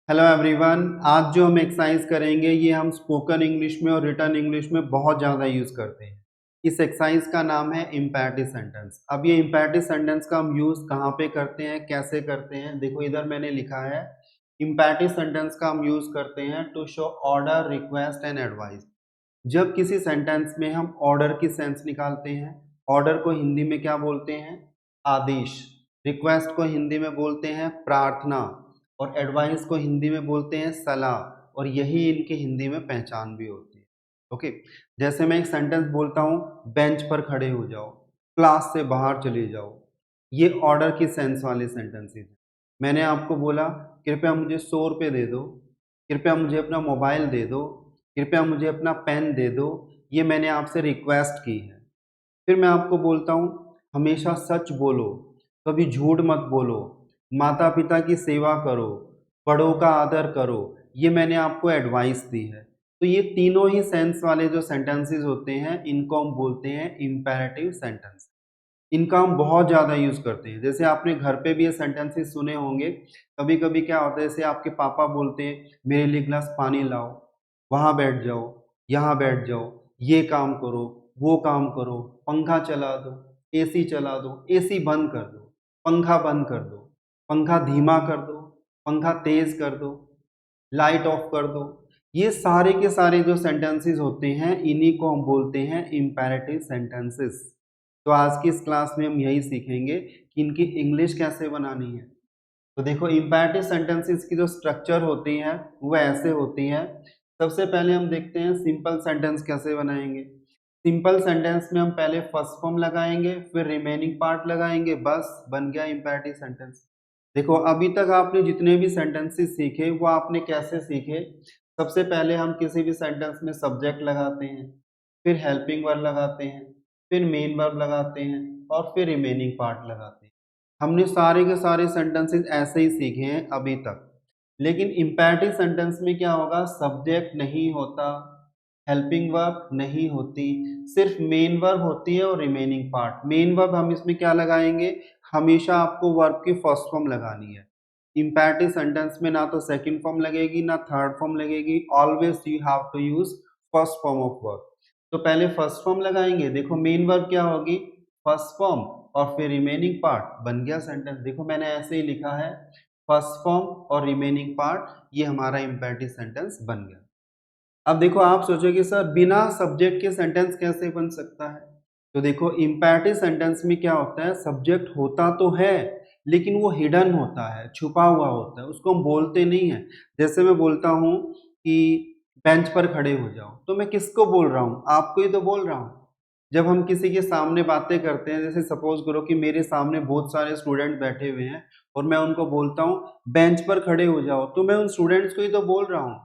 Hello everyone. आज जो हम एक्सरसाइज करेंगे ये हम स्पोकन इंग्लिश में और रिटन इंग्लिश में बहुत ज़्यादा यूज़ करते हैं। इस एक्सरसाइज का नाम है इम्पेरेटिव सेंटेंस। अब ये इम्पेरेटिव सेंटेंस का हम यूज़ कहाँ पे करते हैं, कैसे करते हैं, देखो इधर मैंने लिखा है इम्पेरेटिव सेंटेंस का हम यूज़ करते हैं to show order, request and advice. जब किसी सेंटेंस में हम ऑर्डर की सेंस निकालते हैं, ऑर्डर को हिंदी में क्या बोलते हैं? आदेश। रिक्वेस्ट को हिंदी में बोलते हैं प्रार्थना और एडवाइस को हिंदी में बोलते हैं सलाह, और यही इनकी हिंदी में पहचान भी होती है। ओके, जैसे मैं एक सेंटेंस बोलता हूँ, बेंच पर खड़े हो जाओ, क्लास से बाहर चले जाओ, ये ऑर्डर की सेंस वाले सेंटेंसेस हैं। मैंने आपको बोला कृपया मुझे 100 रुपये दे दो, कृपया मुझे अपना मोबाइल दे दो, कृपया मुझे अपना पेन दे दो, ये मैंने आपसे रिक्वेस्ट की है। फिर मैं आपको बोलता हूँ हमेशा सच बोलो, कभी झूठ मत बोलो, माता पिता की सेवा करो, बड़ों का आदर करो, ये मैंने आपको एडवाइस दी है। तो ये तीनों ही सेंस वाले जो सेंटेंसेस होते हैं इनको हम बोलते हैं इम्पेरेटिव सेंटेंस। इनका हम बहुत ज़्यादा यूज़ करते हैं। जैसे आपने घर पे भी ये सेंटेंसेस सुने होंगे। कभी कभी क्या होता है, जैसे आपके पापा बोलते हैं मेरे लिए गिलास पानी लाओ, वहाँ बैठ जाओ, यहाँ बैठ जाओ, ये काम करो, वो काम करो, पंखा चला दो, एसी चला दो, एसी बंद कर दो, पंखा बंद कर दो, पंखा धीमा कर दो, पंखा तेज कर दो, लाइट ऑफ कर दो। ये सारे के सारे जो सेंटेंसेस होते हैं इन्हीं को हम बोलते हैं इम्पेरेटिव सेंटेंसेस। तो आज की इस क्लास में हम यही सीखेंगे कि इनकी इंग्लिश कैसे बनानी है। तो देखो इम्पेरेटिव सेंटेंसेस की जो स्ट्रक्चर होती है वो ऐसे होती है। सबसे पहले हम देखते हैं सिंपल सेंटेंस कैसे बनाएंगे। सिंपल सेंटेंस में हम पहले फर्स्ट फॉर्म लगाएंगे, फिर रिमेनिंग पार्ट लगाएंगे, बस बन गया इम्पेरेटिव सेंटेंस। देखो अभी तक आपने जितने भी सेंटेंसेस सीखे वो आपने कैसे सीखे? सबसे पहले हम किसी भी सेंटेंस में सब्जेक्ट लगाते हैं, फिर हेल्पिंग वर्ब लगाते हैं, फिर मेन वर्ब लगाते हैं और फिर रिमेनिंग पार्ट लगाते हैं। हमने सारे के सारे सेंटेंसेस ऐसे ही सीखे हैं अभी तक। लेकिन इम्पेरेटिव सेंटेंस में क्या होगा? सब्जेक्ट नहीं होता, हेल्पिंग वर्ब नहीं होती, सिर्फ मेन वर्ब होती है और रिमेनिंग पार्ट। मेन वर्ब हम इसमें क्या लगाएंगे? हमेशा आपको वर्ब की फर्स्ट फॉर्म लगानी है। इम्पेरेटिव सेंटेंस में ना तो सेकंड फॉर्म लगेगी ना थर्ड फॉर्म लगेगी, always you have to use first form of verb. तो पहले फर्स्ट फॉर्म लगाएंगे। देखो मेन वर्ब क्या होगी? फर्स्ट फॉर्म और फिर रिमेनिंग पार्ट, बन गया सेंटेंस। देखो मैंने ऐसे ही लिखा है, फर्स्ट फॉर्म और रिमेनिंग पार्ट, ये हमारा इम्पेरेटिव सेंटेंस बन गया। अब देखो आप सोचोगे सर बिना सब्जेक्ट के सेंटेंस कैसे बन सकता है? तो देखो इम्पेरेटिव सेंटेंस में क्या होता है, सब्जेक्ट होता तो है लेकिन वो हिडन होता है, छुपा हुआ होता है, उसको हम बोलते नहीं है। जैसे मैं बोलता हूँ कि बेंच पर खड़े हो जाओ, तो मैं किसको बोल रहा हूँ? आपको ही तो बोल रहा हूँ। जब हम किसी के सामने बातें करते हैं, जैसे सपोज करो कि मेरे सामने बहुत सारे स्टूडेंट बैठे हुए हैं और मैं उनको बोलता हूँ बेंच पर खड़े हो जाओ, तो मैं उन स्टूडेंट्स को ही तो बोल रहा हूँ।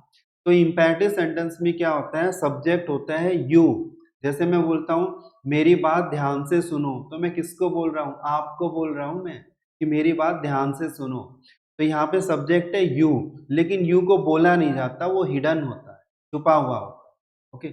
तो इम्पेरेटिव सेंटेंस में क्या होता है? सब्जेक्ट होता है यू। जैसे मैं बोलता हूँ मेरी बात ध्यान से सुनो, तो मैं किसको बोल रहा हूँ? आपको बोल रहा हूँ मैं कि मेरी बात ध्यान से सुनो। तो यहाँ पे सब्जेक्ट है यू, लेकिन यू को बोला नहीं जाता, वो हिडन होता है, छुपा हुआ होता है। ओके,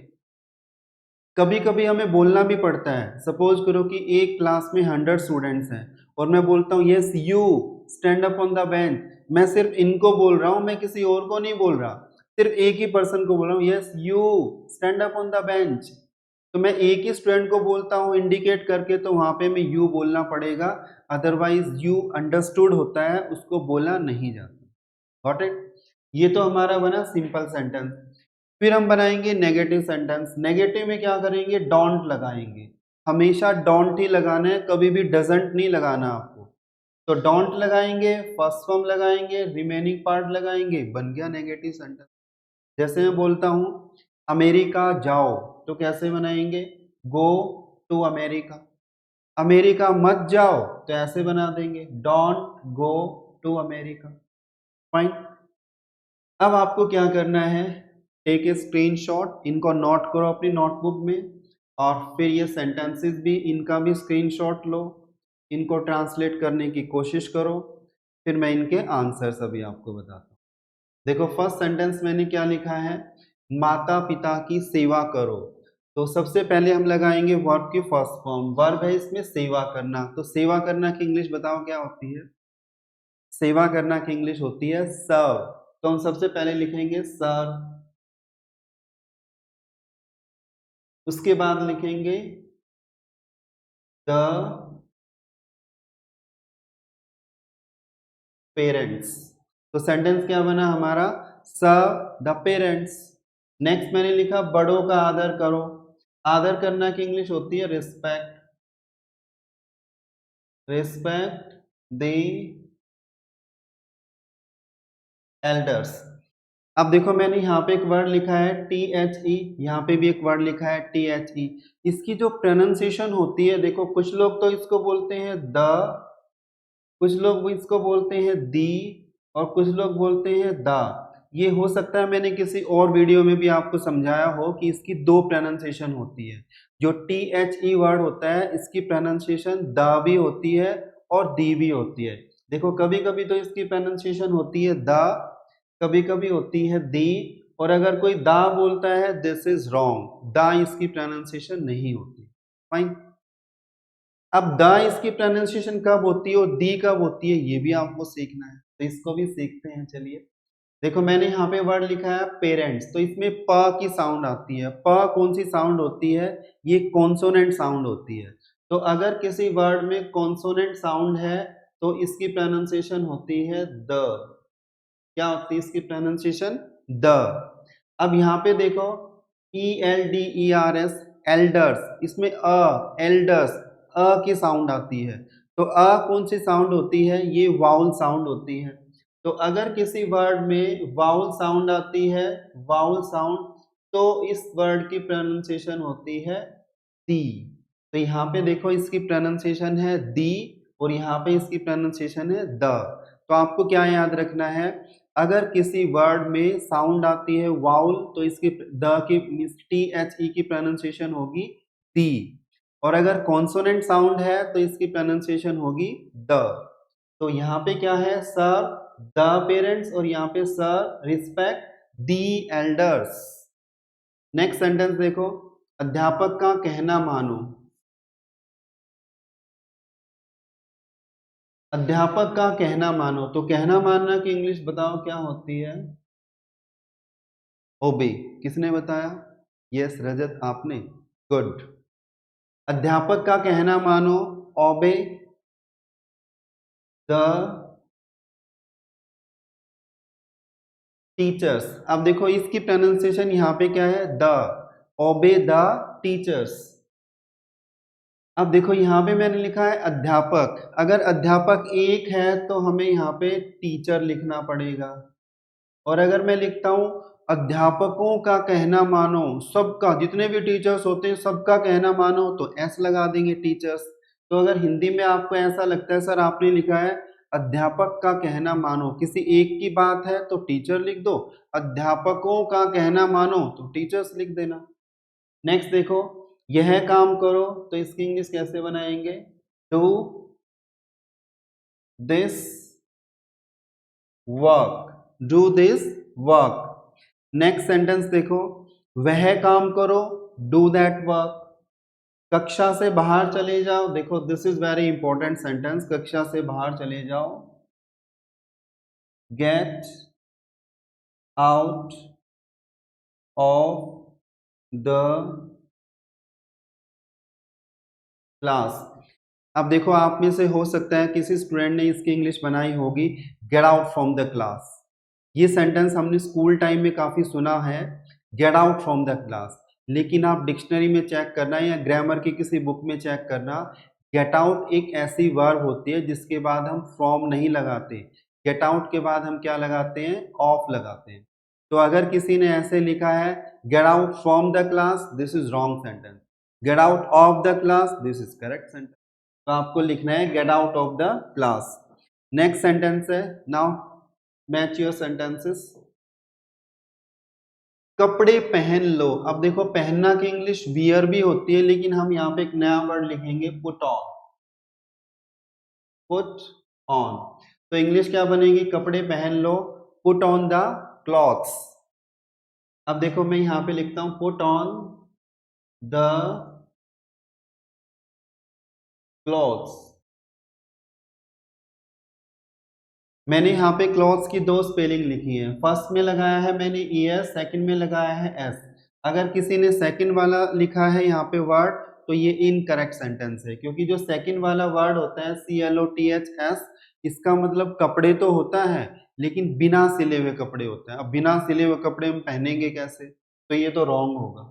कभी कभी हमें बोलना भी पड़ता है। सपोज करो कि एक क्लास में 100 स्टूडेंट्स हैं और मैं बोलता हूँ yes you stand up on the bench. मैं सिर्फ इनको बोल रहा हूँ, मैं किसी और को नहीं बोल रहा, सिर्फ एक ही पर्सन को बोल रहा हूँ yes you stand up on the bench. तो मैं एक ही स्टूडेंट को बोलता हूँ इंडिकेट करके, तो वहां पे मैं यू बोलना पड़ेगा, अदरवाइज यू अंडरस्टूड होता है, उसको बोला नहीं जाता। Got it? ये तो हमारा बना सिंपल सेंटेंस। फिर हम बनाएंगे नेगेटिव सेंटेंस। नेगेटिव में क्या करेंगे? डोंट लगाएंगे। हमेशा डोंट ही लगाना है, कभी भी डजंट नहीं लगाना आपको। तो डोंट लगाएंगे, फर्स्ट फॉर्म लगाएंगे, रिमेनिंग पार्ट लगाएंगे, बन गया नेगेटिव सेंटेंस। जैसे मैं बोलता हूं अमेरिका जाओ, तो कैसे बनाएंगे? गो टू अमेरिका। अमेरिका मत जाओ, तो ऐसे बना देंगे don't go to America. Fine. अब आपको क्या करना है? टेक ए स्क्रीनशॉट, इनको नोट करो अपनी नोटबुक में, और फिर ये सेंटेंसेस भी, इनका भी स्क्रीनशॉट लो, इनको ट्रांसलेट करने की कोशिश करो, फिर मैं इनके आंसर्स अभी आपको बताता हूँ। देखो फर्स्ट सेंटेंस मैंने क्या लिखा है? माता पिता की सेवा करो। तो सबसे पहले हम लगाएंगे वर्ब की फर्स्ट फॉर्म। वर्ब है इसमें सेवा करना, तो सेवा करना की इंग्लिश बताओ क्या होती है? सेवा करना की इंग्लिश होती है सर्व। तो हम सबसे पहले लिखेंगे सर, उसके बाद लिखेंगे द पेरेंट्स। तो सेंटेंस क्या बना हमारा, सर द पेरेंट्स। नेक्स्ट मैंने लिखा बड़ों का आदर करो। आदर करना की इंग्लिश होती है रिस्पेक्ट, रिस्पेक्ट द एल्डर्स। अब देखो मैंने यहाँ पे एक वर्ड लिखा है THE, यहाँ पे भी एक वर्ड लिखा है THE। इसकी जो प्रोनाउंसिएशन होती है, देखो कुछ लोग तो इसको बोलते हैं द, कुछ लोग इसको बोलते हैं दी, और कुछ लोग बोलते हैं दा। ये हो सकता है मैंने किसी और वीडियो में भी आपको समझाया हो कि इसकी दो प्रोनाउंसिएशन होती है। जो THE वर्ड होता है इसकी प्रोनाउंसिएशन दा भी होती है और दी भी होती है। देखो कभी कभी तो इसकी प्रोनाउंसिएशन होती है दा, कभी कभी होती है दी, और अगर कोई दा बोलता है दिस इज रॉन्ग, दा इसकी प्रोनाउंसिएशन नहीं होती। फाइन। अब द इसकी प्रोनाउंसिएशन कब होती है और दी कब होती है ये भी आपको सीखना है, तो इसको भी सीखते हैं। चलिए देखो मैंने यहाँ पे वर्ड लिखा है पेरेंट्स, तो इसमें प की साउंड आती है। प कौन सी साउंड होती है, ये कॉन्सोनेंट साउंड होती है। तो अगर किसी वर्ड में कॉन्सोनेंट साउंड है तो इसकी प्रोनाउंसिएशन होती है द। क्या होती है इसकी प्रोनाउंसिएशन, द। अब यहाँ पे देखो ELDERS, एल्डर्स, इसमें एल्डर्स की साउंड आती है। तो कौन सी साउंड होती है, ये वाउल साउंड होती है। तो अगर किसी वर्ड में वाउल साउंड आती है, वाउल साउंड, तो इस वर्ड की प्रोनाउंसिएशन होती है दी। तो यहाँ पे देखो इसकी प्रोनाउंसिएशन है दी और यहाँ पे इसकी प्रोनाउंसिएशन है द। तो आपको क्या याद रखना है, अगर किसी वर्ड में साउंड आती है वाउल तो इसकी द की THE की प्रोनाउंसिएशन होगी दी, और अगर कॉन्सोनेंट साउंड है तो इसकी प्रोनाउंसिएशन होगी द। तो यहाँ पे क्या है, सर द पेरेंट्स, और यहाँ पे सर रिस्पेक्ट दी एल्डर्स। नेक्स्ट सेंटेंस देखो, अध्यापक का कहना मानो। अध्यापक का कहना मानो, तो कहना मानना की इंग्लिश बताओ क्या होती है, ओबे। किसने बताया, यस रजत आपने, गुड। अध्यापक का कहना मानो, ओबे द टीचर्स। अब देखो इसकी प्रोनाउंसिएशन यहाँ पे क्या है, द, ओबे द टीचर्स। अब देखो यहाँ पे मैंने लिखा है अध्यापक, अगर अध्यापक एक है तो हमें यहाँ पे टीचर लिखना पड़ेगा। और अगर मैं लिखता हूं अध्यापकों का कहना मानो, सबका, जितने भी टीचर्स होते हैं सबका कहना मानो, तो एस लगा देंगे टीचर्स। तो अगर हिंदी में आपको ऐसा लगता है सर आपने लिखा है अध्यापक का कहना मानो, किसी एक की बात है तो टीचर लिख दो, अध्यापकों का कहना मानो तो टीचर्स लिख देना। नेक्स्ट देखो, यह काम करो, तो इसकी इंग्लिश कैसे बनाएंगे, do this work, do this work. Next sentence देखो, वह काम करो, डू दैट वर्क। कक्षा से बाहर चले जाओ, देखो this is very important sentence, कक्षा से बाहर चले जाओ, get out of the class. अब देखो आप में से हो सकता है किसी स्टूडेंट ने इसकी इंग्लिश बनाई होगी, get out from the class. ये सेंटेंस हमने स्कूल टाइम में काफी सुना है, get out from the class. लेकिन आप डिक्शनरी में चेक करना या ग्रामर की किसी बुक में चेक करना, गेट आउट एक ऐसी वर्ब होती है जिसके बाद हम फ्रॉम नहीं लगाते। गेट आउट के बाद हम क्या लगाते हैं, ऑफ लगाते हैं। तो अगर किसी ने ऐसे लिखा है get out from the class, this is wrong sentence. Get out of the class, this is correct sentence. तो आपको लिखना है get out of the class. Next sentence है, नाउ मैच योर सेंटेंसेस। कपड़े पहन लो। अब देखो पहनना की इंग्लिश वियर भी होती है, लेकिन हम यहाँ पे एक नया वर्ड लिखेंगे पुट ऑन, पुट ऑन। तो इंग्लिश क्या बनेगी, कपड़े पहन लो, पुट ऑन द क्लॉथ्स। अब देखो मैं यहाँ पे लिखता हूं पुट ऑन द क्लॉथ्स। मैंने यहाँ पे क्लॉथ्स की दो स्पेलिंग लिखी है, फर्स्ट में लगाया है मैंने ई एस, सेकेंड में लगाया है एस। अगर किसी ने सेकेंड वाला लिखा है यहाँ पे वर्ड तो ये इनकरेक्ट सेंटेंस है, क्योंकि जो सेकेंड वाला वर्ड होता है CLOTHS, इसका मतलब कपड़े तो होता है लेकिन बिना सिले हुए कपड़े होते हैं। अब बिना सिले हुए कपड़े हम पहनेंगे कैसे, तो ये तो रॉन्ग होगा।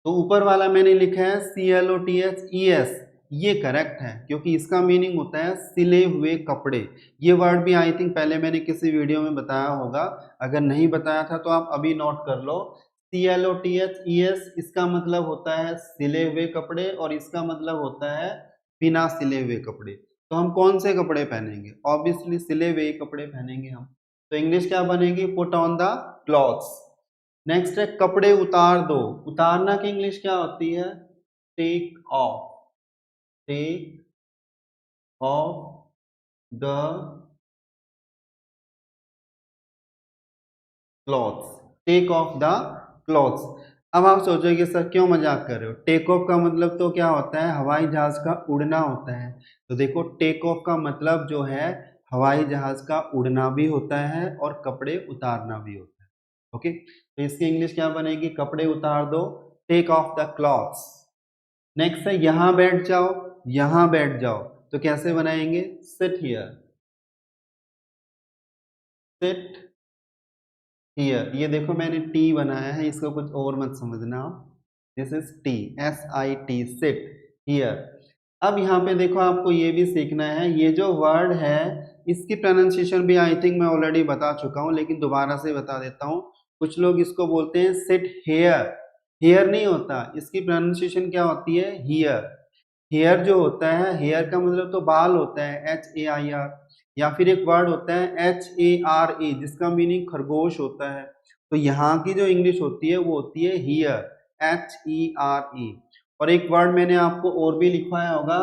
तो ऊपर वाला मैंने लिखा है CLOTHES, ये करेक्ट है क्योंकि इसका मीनिंग होता है सिले हुए कपड़े। ये वर्ड भी आई थिंक पहले मैंने किसी वीडियो में बताया होगा, अगर नहीं बताया था तो आप अभी नोट कर लो। CLOTHES इसका मतलब होता है सिले हुए कपड़े और इसका मतलब होता है बिना सिले हुए कपड़े। तो हम कौन से कपड़े पहनेंगे, ऑब्वियसली सिले हुए कपड़े पहनेंगे हम। तो इंग्लिश क्या बनेगी, put on the clothes. Next है कपड़े उतार दो। उतारना की इंग्लिश क्या होती है, take off. Take off the clothes. Take off the clothes. अब आप सोचोगे सर क्यों मजाक कर रहे हो, टेक ऑफ का मतलब तो क्या होता है, हवाई जहाज का उड़ना होता है। तो देखो टेक ऑफ का मतलब जो है हवाई जहाज का उड़ना भी होता है और कपड़े उतारना भी होता है। ओके, तो इसकी इंग्लिश क्या बनेगी, कपड़े उतार दो, take off the clothes. Next है यहां बैठ जाओ। यहां बैठ जाओ तो कैसे बनाएंगे, सिट हियर। सिट हियर, ये देखो मैंने टी बनाया है, इसको कुछ और मत समझना आप। This is T, SIT, sit here. अब यहाँ पे देखो आपको ये भी सीखना है, ये जो वर्ड है इसकी प्रोनाउंसिएशन भी आई थिंक मैं ऑलरेडी बता चुका हूँ, लेकिन दोबारा से बता देता हूँ। कुछ लोग इसको बोलते हैं सिट हेयर, हेयर नहीं होता, इसकी प्रोनाउंसिएशन क्या होती है, हियर। हेयर जो होता है, हेयर का मतलब तो बाल होता है, HAIR, या फिर एक वर्ड होता है HARE जिसका मीनिंग खरगोश होता है। तो यहाँ की जो इंग्लिश होती है वो होती है हियर, HERE। और एक वर्ड मैंने आपको और भी लिखवाया होगा,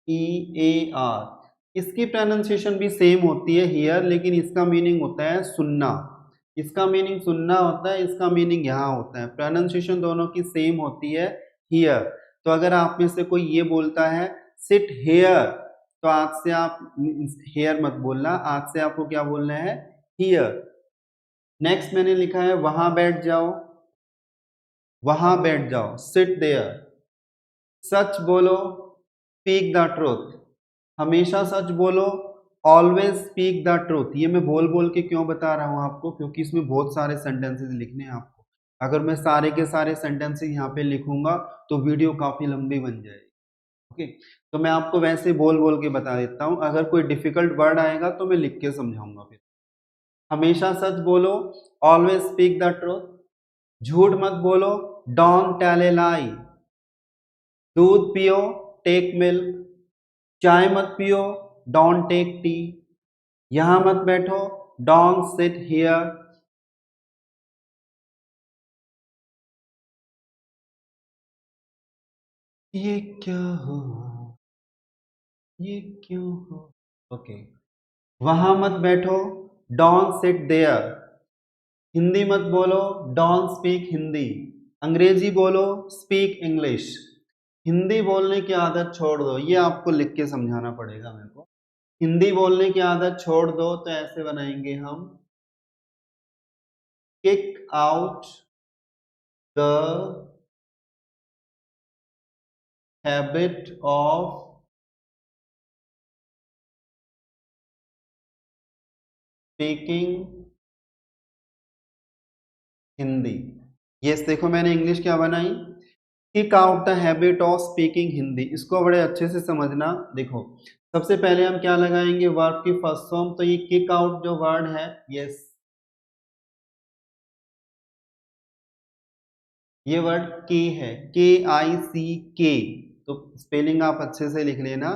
HEAR, इसकी प्रोनाउंसिएशन भी सेम होती है हियर, लेकिन इसका मीनिंग होता है सुनना। इसका मीनिंग सुनना होता है, इसका मीनिंग यहाँ होता है। प्रोनाउंसिएशन दोनों की सेम होती है हियर। तो अगर आप में से कोई ये बोलता है सिट हेयर, तो आज से आप हेयर मत बोलना, आज से आपको क्या बोलना है, हियर। नेक्स्ट मैंने लिखा है वहां बैठ जाओ। वहां बैठ जाओ, सिट देयर। सच बोलो, स्पीक द ट्रूथ। हमेशा सच बोलो, ऑलवेज स्पीक द ट्रूथ। ये मैं बोल बोल के क्यों बता रहा हूँ आपको, क्योंकि इसमें बहुत सारे सेंटेंसेस लिखने हैं आपको। अगर मैं सारे के सारे सेंटेंसेस यहाँ पे लिखूंगा तो वीडियो काफी लंबी बन जाएगी। ओके, तो मैं आपको वैसे बोल बोल के बता देता हूँ, अगर कोई डिफिकल्ट वर्ड आएगा तो मैं लिख के समझाऊंगा फिर। हमेशा सच बोलो, ऑलवेज स्पीक द ट्रूथ। झूठ मत बोलो, डोंट टेल ए लाई। दूध पियो, टेक मिल्क। चाय मत पियो, डोंट टेक टी। यहां मत बैठो, डोंट सिट हियर। ये क्या हुआ, ये क्यों हो। ओके, वहां मत बैठो, डोंट सिट देयर। हिंदी मत बोलो, डोंट स्पीक हिंदी। अंग्रेजी बोलो, स्पीक इंग्लिश। हिंदी बोलने की आदत छोड़ दो, ये आपको लिख के समझाना पड़ेगा मेरे को। हिंदी बोलने की आदत छोड़ दो, तो ऐसे बनाएंगे हम, kick out the habit of speaking Hindi. ये देखो मैंने इंग्लिश क्या बनाई, kick out the habit of speaking Hindi. इसको बड़े अच्छे से समझना। देखो सबसे पहले हम क्या लगाएंगे, वर्ब की फर्स्ट फॉर्म। तो ये किक आउट जो वर्ड है, यस, ये वर्ड के है, KICK। तो स्पेलिंग आप अच्छे से लिख लेना,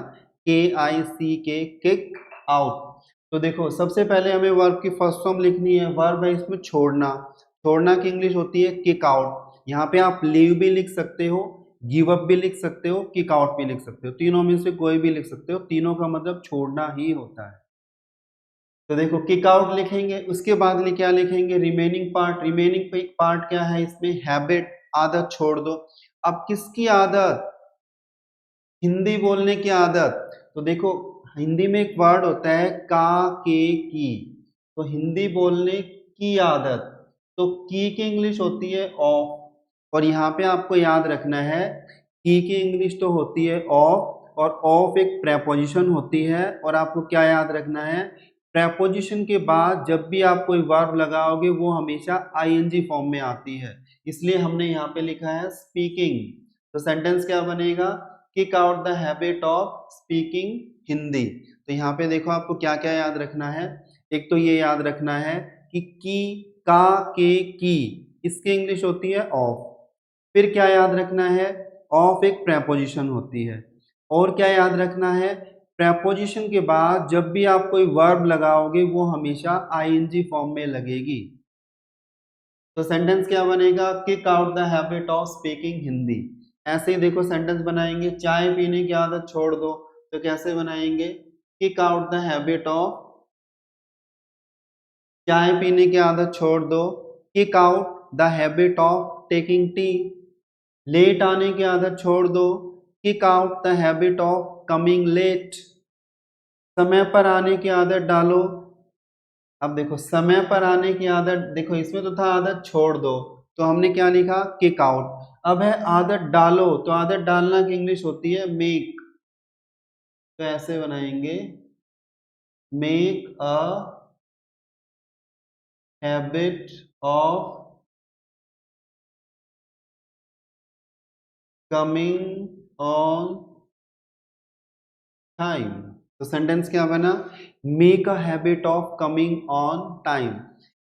KICK, किक आउट। तो देखो सबसे पहले हमें वर्ब की फर्स्ट फॉर्म लिखनी है, वर्ब है इसमें छोड़ना। छोड़ना की इंग्लिश होती है किक आउट। यहाँ पे आप लीव भी लिख सकते हो, गिव अप भी लिख सकते हो, किक आउट भी लिख सकते हो, तीनों में से कोई भी लिख सकते हो, तीनों का मतलब छोड़ना ही होता है। तो देखो किक आउट लिखेंगे, उसके बाद क्या लिखेंगे, रिमेनिंग पार्ट। रिमेनिंग पार्ट क्या है इसमें, हैबिट, आदत छोड़ दो। अब किसकी आदत, हिंदी बोलने की आदत, तो देखो हिंदी में एक वर्ड होता है का के की, तो हिंदी बोलने की आदत, तो की इंग्लिश होती है ऑफ, और यहाँ पे आपको याद रखना है की इंग्लिश तो होती है ऑफ, और ऑफ एक प्रेपोजिशन होती है, और आपको क्या याद रखना है, प्रेपोजिशन के बाद जब भी आप कोई वर्ब लगाओगे वो हमेशा आईएनजी फॉर्म में आती है, इसलिए हमने यहाँ पे लिखा है स्पीकिंग। तो सेंटेंस क्या बनेगा, kick out the habit of speaking Hindi. तो यहाँ पे देखो आपको क्या क्या याद रखना है, एक तो ये याद रखना है कि की का के की इसकी इंग्लिश होती है ऑफ, फिर क्या याद रखना है, ऑफ एक प्रेपोजिशन होती है, और क्या याद रखना है, प्रेपोजिशन के बाद जब भी आप कोई वर्ब लगाओगे वो हमेशा आईएनजी फॉर्म में लगेगी। तो सेंटेंस क्या बनेगा, kick out the habit of speaking Hindi. ऐसे ही देखो सेंटेंस बनाएंगे, चाय पीने की आदत छोड़ दो, तो कैसे बनाएंगे, kick out the habit of, चाय पीने की आदत छोड़ दो, kick out the habit of taking tea. लेट आने की आदत छोड़ दो, kick out the habit of coming late. समय पर आने की आदत डालो, अब देखो समय पर आने की आदत, देखो इसमें तो था आदत छोड़ दो, तो हमने क्या लिखा, किक आउट। अब है आदत डालो, तो आदत डालना की इंग्लिश होती है मेक, तो ऐसे बनाएंगे, make a habit of coming on time. तो सेंटेंस क्या बना, make a habit of coming on time.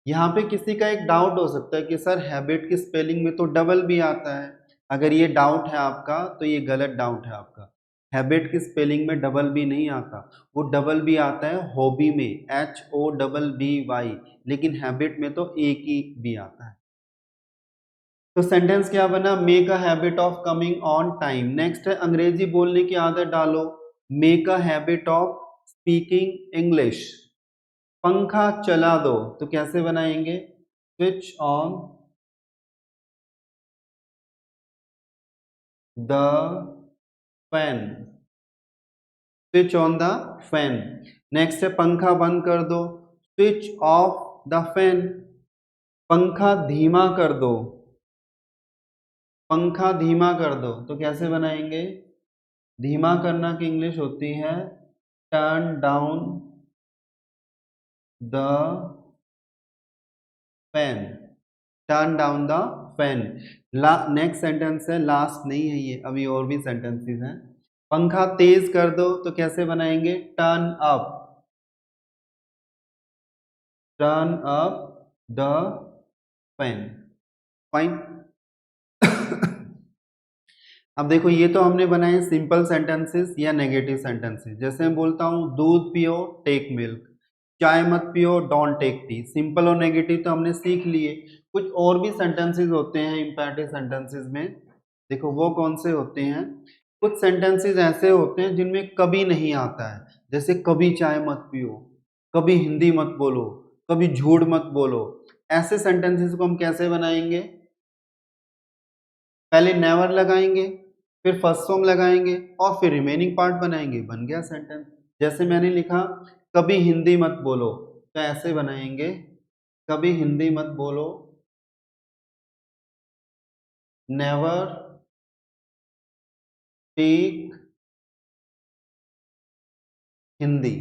यहाँ पे किसी का एक डाउट हो सकता है कि सर हैबिट की स्पेलिंग में तो डबल भी आता है, अगर ये डाउट है आपका तो ये गलत डाउट है आपका, हैबिट की स्पेलिंग में डबल भी नहीं आता, वो डबल भी आता है हॉबी में, HOBBY, लेकिन हैबिट में तो एक ही भी आता है। तो सेंटेंस क्या बना, make a habit of coming on time. Next है अंग्रेजी बोलने की आदत डालो, make a habit of speaking English. पंखा चला दो, तो कैसे बनाएंगे, switch on the fan, switch on the fan. Next है पंखा बंद कर दो, स्विच ऑफ द फैन। पंखा धीमा कर दो, पंखा धीमा कर दो, तो कैसे बनाएंगे, धीमा करना की इंग्लिश होती है turn down the fan, turn down the fan. Next sentence है, लास्ट नहीं है ये, अभी और भी सेंटेंसेस हैं। पंखा तेज कर दो, तो कैसे बनाएंगे, turn up, turn up the fan. Fine. अब देखो ये तो हमने बनाए सिंपल सेंटेंसेस या नेगेटिव सेंटेंसेस, जैसे मैं बोलता हूँ दूध पियो टेक मिल्क, चाय मत पियो डोंट टेक टी। सिंपल और नेगेटिव तो हमने सीख लिए, कुछ और भी सेंटेंसेस होते हैं इंपैरेटिव सेंटेंसेस में। देखो वो कौन से होते हैं, कुछ सेंटेंसेस ऐसे होते हैं जिनमें कभी नहीं आता है, जैसे कभी चाय मत पियो, कभी हिंदी मत बोलो, कभी झूठ मत बोलो। ऐसे सेंटेंसेस को हम कैसे बनाएंगे, पहले नेवर लगाएंगे, फिर फर्स्ट फॉर्म लगाएंगे, और फिर रिमेनिंग पार्ट बनाएंगे, बन गया सेंटेंस। जैसे मैंने लिखा कभी हिंदी मत बोलो, तो ऐसे बनाएंगे, कभी हिंदी मत बोलो, नेवर टेक हिंदी।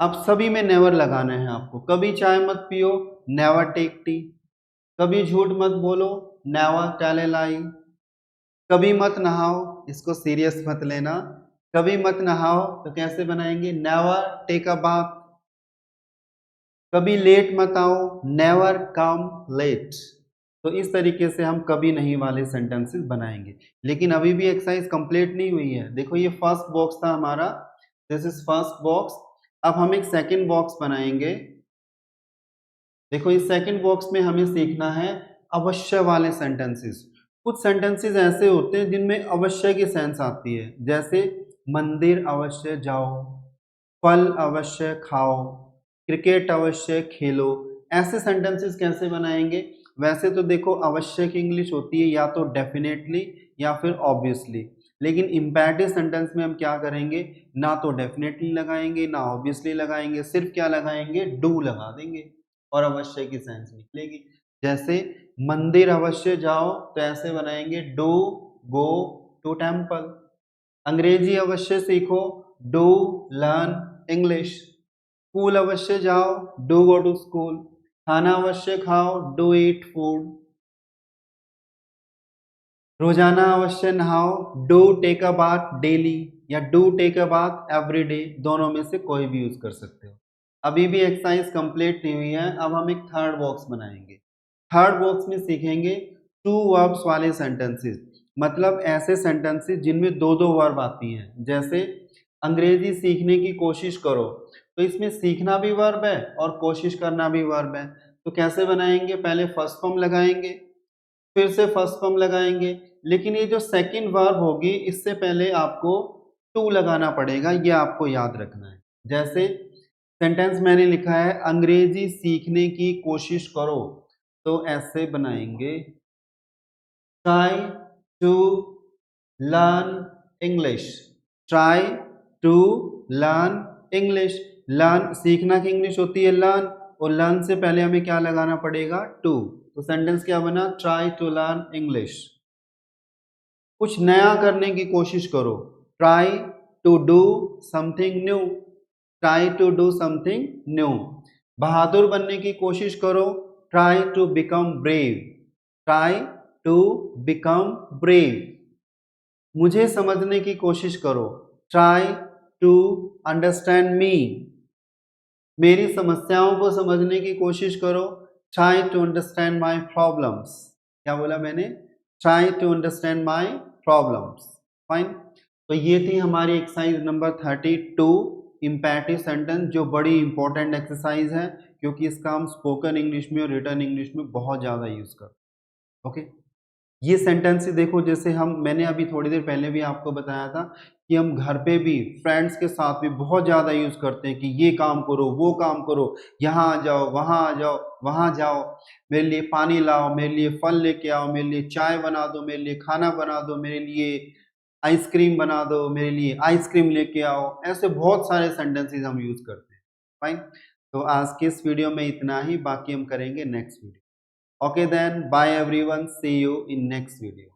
अब सभी में नेवर लगाना है आपको, कभी चाय मत पियो, नेवर टेक टी, कभी झूठ मत बोलो, नेवर टेल ए लाई, कभी मत नहाओ, इसको सीरियस मत लेना, कभी मत नहाओ, तो कैसे बनाएंगे, नेवर टेक अ बाथ, कभी लेट मत आओ, नेवर कम लेट। तो इस तरीके से हम कभी नहीं वाले सेंटेंसेस बनाएंगे। लेकिन अभी भी एक्सरसाइज कंप्लीट नहीं हुई है, देखो ये फर्स्ट बॉक्स था हमारा, दिस इज फर्स्ट बॉक्स। अब हम एक सेकंड बॉक्स बनाएंगे। देखो इस सेकंड बॉक्स में हमें सीखना है अवश्य वाले सेंटेंसेस। कुछ सेंटेंसेस ऐसे होते हैं जिनमें अवश्य की सेंस आती है, जैसे मंदिर अवश्य जाओ, फल अवश्य खाओ, क्रिकेट अवश्य खेलो। ऐसे सेंटेंसेस कैसे बनाएंगे, वैसे तो देखो अवश्य की इंग्लिश होती है या तो डेफिनेटली या फिर ऑब्वियसली। लेकिन इम्पेरेटिव सेंटेंस में हम क्या करेंगे, ना तो डेफिनेटली लगाएंगे ना ऑब्वियसली लगाएंगे, सिर्फ क्या लगाएंगे, डू लगा देंगे और अवश्य की सेंस निकलेगी। जैसे मंदिर अवश्य जाओ तो ऐसे बनाएंगे डू गो टू टेम्पल। अंग्रेजी अवश्य सीखो, डू लर्न इंग्लिश। स्कूल अवश्य जाओ, डू गो टू स्कूल। खाना अवश्य खाओ, डू ईट फूड। रोजाना अवश्य नहाओ, do take a bath daily या do take a bath every day, दोनों में से कोई भी यूज कर सकते हो। अभी भी एक्सरसाइज कंप्लीट नहीं हुई है, अब हम एक थर्ड बॉक्स बनाएंगे। थर्ड बॉक्स में सीखेंगे टू वर्ब्स वाले सेंटेंसेस, मतलब ऐसे सेंटेंसेस जिनमें दो दो वर्ब आती हैं। जैसे अंग्रेजी सीखने की कोशिश करो, तो इसमें सीखना भी वर्ब है और कोशिश करना भी वर्ब है। तो कैसे बनाएंगे, पहले फर्स्ट फॉर्म लगाएंगे, फिर से फर्स्ट फॉर्म लगाएंगे, लेकिन ये जो सेकंड वर्ब होगी इससे पहले आपको टू लगाना पड़ेगा, ये आपको याद रखना है। जैसे सेंटेंस मैंने लिखा है अंग्रेजी सीखने की कोशिश करो, तो ऐसे बनाएंगे try to learn English. Try to learn English. Learn सीखना की इंग्लिश होती है लर्न, और लर्न से पहले हमें क्या लगाना पड़ेगा, टू। तो सेंटेंस क्या बना, ट्राई टू लर्न इंग्लिश। कुछ नया करने की कोशिश करो, try to do something new. Try to do something new. बहादुर बनने की कोशिश करो, try to become brave. Try to become brave. मुझे समझने की कोशिश करो, ट्राई टू अंडरस्टैंड मी। मेरी समस्याओं को समझने की कोशिश करो, try to understand my problems. क्या बोला मैंने, try to understand my problems. Fine. तो ये थी हमारी एक्सरसाइज नंबर 32 इम्पेरेटिव सेंटेंस, जो बड़ी इंपॉर्टेंट एक्सरसाइज है क्योंकि इसका हम स्पोकन इंग्लिश में और रिटन इंग्लिश में बहुत ज़्यादा यूज करते हैं। ओके, ये सेंटेंस देखो, जैसे मैंने अभी थोड़ी देर पहले भी आपको बताया था कि हम घर पे भी फ्रेंड्स के साथ भी बहुत ज़्यादा यूज़ करते हैं कि ये काम करो वो काम करो, यहाँ आ जाओ वहाँ आ जाओ वहाँ जाओ, मेरे लिए पानी लाओ, मेरे लिए फल लेके आओ, मेरे लिए चाय बना दो, मेरे लिए खाना बना दो, मेरे लिए आइसक्रीम बना दो, मेरे लिए आइसक्रीम लेके आओ। ऐसे बहुत सारे सेंटेंसेस हम यूज़ करते हैं। फाइन। तो आज के इस वीडियो में इतना ही, बाकी हम करेंगे next video. Okay then, bye everyone. See you in next video.